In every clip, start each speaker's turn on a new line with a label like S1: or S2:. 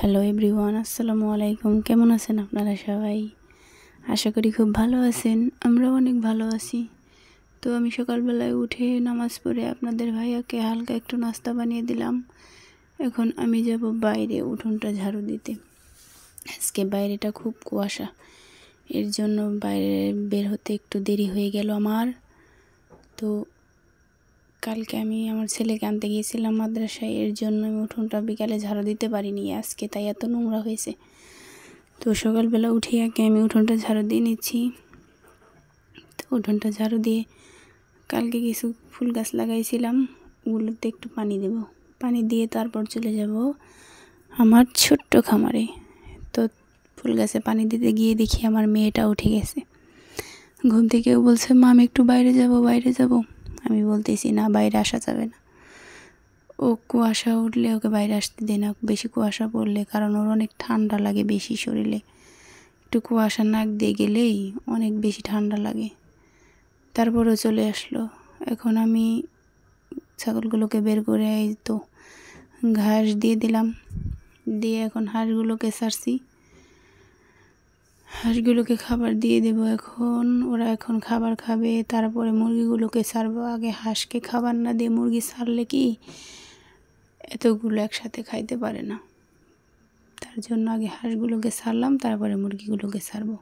S1: Hello everyone, আসসালামু আলাইকুম। কেমন আছেন আপনারা সবাই? আশা করি খুব ভালো আছেন। আমরাও অনেক ভালো আছি। তো আমি সকালবেলায় উঠে নামাজ পড়ে আপনাদের ভাইয়াকে হালকা একটু নাস্তা বানিয়ে দিলাম। এখন আমি যাব বাইরে উঠোনটা ঝাড়ু দিতে। আজকে বাইরেটা খুব কুয়াশা, এর জন্য বাইরে বের হতে একটু দেরি হয়ে গেল আমার। তো কালকে আমি আমার ছেলেকে আনতে গিয়েছিলাম মাদ্রাসায়, এর জন্য আমি উঠোনটা বিকালে ঝাড়ু দিতে পারিনি আজকে, তাই এত নোংরা হয়েছে। তো সকালবেলা উঠে আগে আমি উঠোনটা ঝাড়ু দিয়ে নিচ্ছি। তো উঠোনটা ঝাড়ু দিয়ে কালকে কিছু ফুল গাছ লাগাইছিলাম, ওগুলোতে একটু পানি দেব। পানি দিয়ে তারপর চলে যাব আমার ছোট্ট খামারে। তো ফুল গাছে পানি দিতে গিয়ে দেখি আমার মেয়েটা উঠে গেছে ঘুম থেকে। ও বলছে, মা আমি একটু বাইরে যাব। আমি বলতেছি না, বাইরে আসা যাবে না। ও কুয়াশা উঠলে ওকে বাইরে আসতে দেয় না, বেশি কুয়াশা পড়লে, কারণ ওর অনেক ঠান্ডা লাগে বেশি শরীরে। একটু কুয়াশা নাক দিয়ে গেলেই অনেক বেশি ঠান্ডা লাগে। তারপরেও চলে আসলো। এখন আমি ছাগলগুলোকে বের করে এই তো ঘাস দিয়ে দিলাম, দিয়ে এখন হাঁসগুলোকে ছাড়ছি। হাঁসগুলোকে খাবার দিয়ে দেব এখন। ওরা এখন খাবার খাবে, তারপরে মুরগিগুলোকে ছাড়বো। আগে হাঁসকে খাবার না দিয়ে মুরগি ছাড়লে কি এতগুলো একসাথে খাইতে পারে না, তার জন্য আগে হাঁসগুলোকে ছাড়লাম, তারপরে মুরগিগুলোকে ছাড়বো।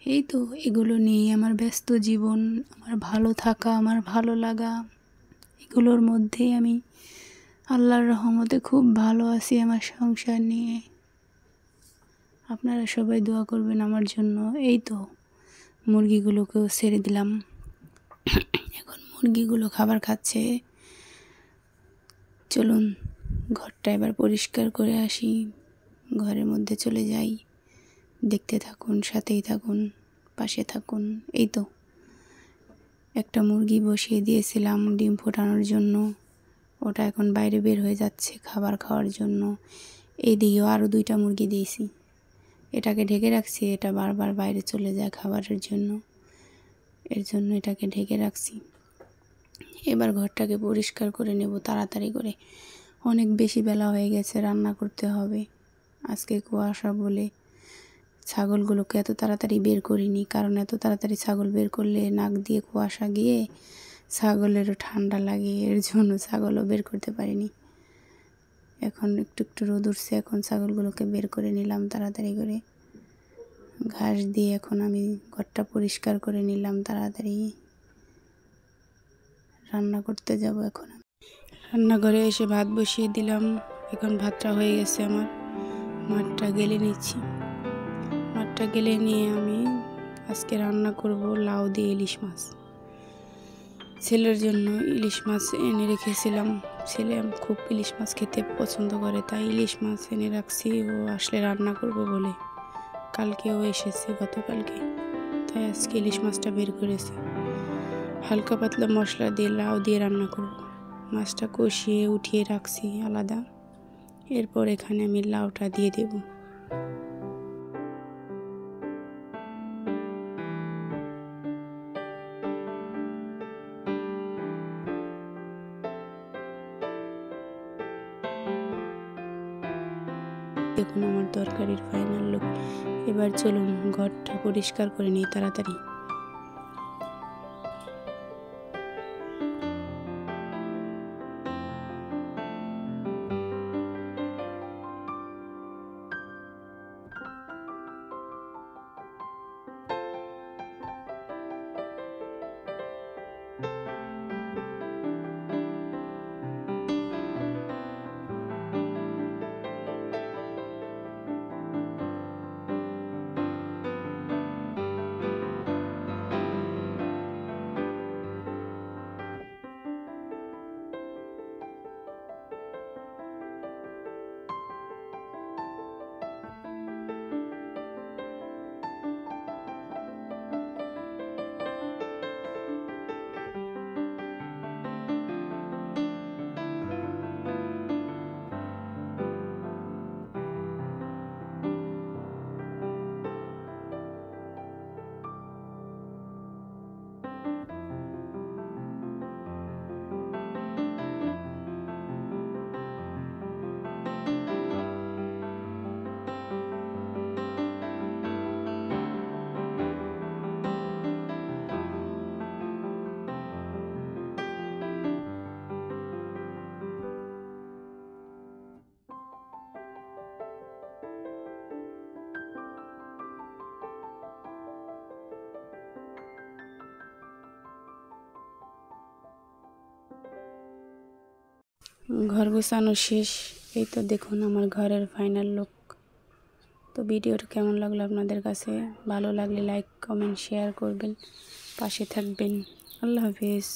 S1: এই তো এগুলো নিয়েই আমার ব্যস্ত জীবন, আমার ভালো থাকা, আমার ভালো লাগা, এগুলোর মধ্যেই আমি আল্লাহর রহমতে খুব ভালো আছি আমার সংসার নিয়ে। আপনারা সবাই দোয়া করবেন আমার জন্য। এই তো মুরগিগুলোকেও ছেড়ে দিলাম, এখন মুরগিগুলো খাবার খাচ্ছে। চলুন ঘরটা এবার পরিষ্কার করে আসি, ঘরের মধ্যে চলে যাই। দেখতে থাকুন, সাথেই থাকুন, পাশে থাকুন। এই তো একটা মুরগি বসিয়ে দিয়েছিলাম ডিম ফোটানোর জন্য, ওটা এখন বাইরে বের হয়ে যাচ্ছে খাবার খাওয়ার জন্য। এই দিকেও আরও 2টা মুরগি দিয়েছি, এটাকে ঢেকে রাখছি, এটা বারবার বাইরে চলে যায় খাবারের জন্য, এর জন্য এটাকে ঢেকে রাখছি। এবার ঘরটাকে পরিষ্কার করে নেব তাড়াতাড়ি করে, অনেক বেশি বেলা হয়ে গেছে, রান্না করতে হবে। আজকে কুয়াশা বলে ছাগলগুলোকে এত তাড়াতাড়ি বের করিনি, কারণ এত তাড়াতাড়ি ছাগল বের করলে নাক দিয়ে কুয়াশা গিয়ে ছাগলেরও ঠান্ডা লাগে, এর জন্য ছাগলও বের করতে পারিনি। এখন একটু একটু রোদ উঠছে, এখন ছাগলগুলোকে বের করে নিলাম তাড়াতাড়ি করে ঘাস দিয়ে। এখন আমি ঘরটা পরিষ্কার করে নিলাম তাড়াতাড়ি, রান্না করতে যাব। এখন রান্নাঘরে এসে ভাত বসিয়ে দিলাম, এখন ভাতটা হয়ে গেছে আমার। মাঠটা গেলে নিচ্ছি, মাঠটা গেলে নিয়ে আমি আজকে রান্না করব লাউ দিয়ে ইলিশ মাছ। ছেলের জন্য ইলিশ মাছ এনে রেখেছিলাম, ছেলে খুব ইলিশ মাছ খেতে পছন্দ করে, তাই ইলিশ মাছ এনে রাখছি ও আসলে রান্না করব বলে। কালকেও এসেছে, গতকালকে, তাই আজকে ইলিশ মাছটা বের করেছি। হালকা পাতলা মশলা দিয়ে লাউ দিয়ে রান্না করব। মাছটা কষিয়ে উঠিয়ে রাখছি আলাদা, এরপর এখানে আমি লাউটা দিয়ে দেব। দেখুন আমার তরকারির ফাইনাল লুক। এবার চলুন ঘরটা পরিষ্কার করে নিই তাড়াতাড়ি। ঘর গোছানো শেষ। এই তো দেখুন আমার ঘরের ফাইনাল লুক। তো ভিডিওটা কেমন লাগলো আপনাদের কাছে? ভালো লাগলে লাইক কমেন্ট শেয়ার করবেন, পাশে থাকবেন। আল্লাহ হাফেজ।